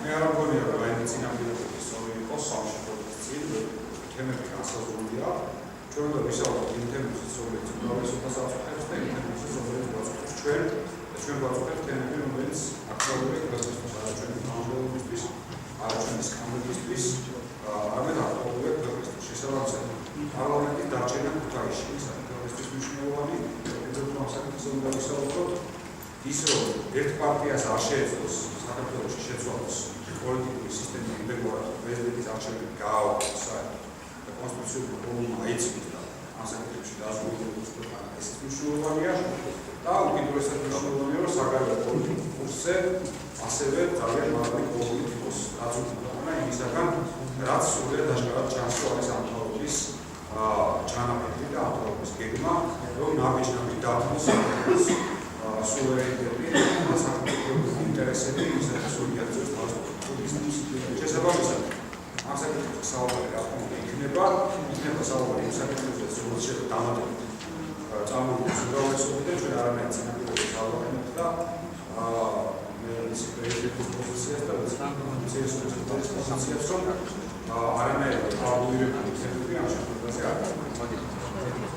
მე არ მგონია რომ რაიმე წინაპირობების სწორი იყოს სამშობლოს წინ თემები განსაზღვრულია ჩვენ უნდა ვისაუბროთ იმ თემებზე რომელიც უმრავლესობას აწუხებს და იმ თემებზე რომელიც გვაწუხებს ჩვენ გვაწუხებს თემები რომელიც აქტუალურია ქვეყნისთვის არა ჩვენი თანამდებობისთვის არა ჩვენი სკამებისთვის არამედ აქტუალურია ქვეყნისთვის შესაბამისად პარლამენტის დარჩენა ქუთაისში ის არის მნიშვნელოვანი ევროპულ საკითხებზე უნდა ვისაუბროთ ის რომ ერთ პარტიას არ შეეძლოს საქართველოში შეცვალოს პოლიტიკური სისტემა იმდენად პრეზიდენტის არჩევნები გააუქმოს და კონსტიტუციური პრობლემა აიწვიოს და ამ საკითხებში დაზღვეულებას ქვეყანა ეს მნიშვნელოვანია და უკიდურესად მნიშვნელოვანია რომ საგარეო პოლიტიკურ კურსზე ასევე ძალიან მაღალი პრობლემა იყოს დაზღვეულება იმისაგან რაც სრულად აშკარად ჩანს რომ არის ამთავრობის ჩანაფიქრი და ამთავრობის გეგმა რომ ნაბიჯნაბი დათმოს სუვერენიტეტი და საქართველოს ინტერესები ისეთსურიაციის დასწრების შესაბამისად ამ საკითხებზე საუბარი რა თქმა უნდა იქნება საუბარი იმ საკითხებზე რომელიც შეიძლება დამატებით წამოვიდეს უმრავლესობიდან ჩვენ არანაირ წინაპირობას ავაყენებთ და მე ვიცი პრეზიდენტის პოზიციას და ვიცი პოზიციას რომ არანაირ აბულირებული თემები ამ შემთხვევაში არ არის.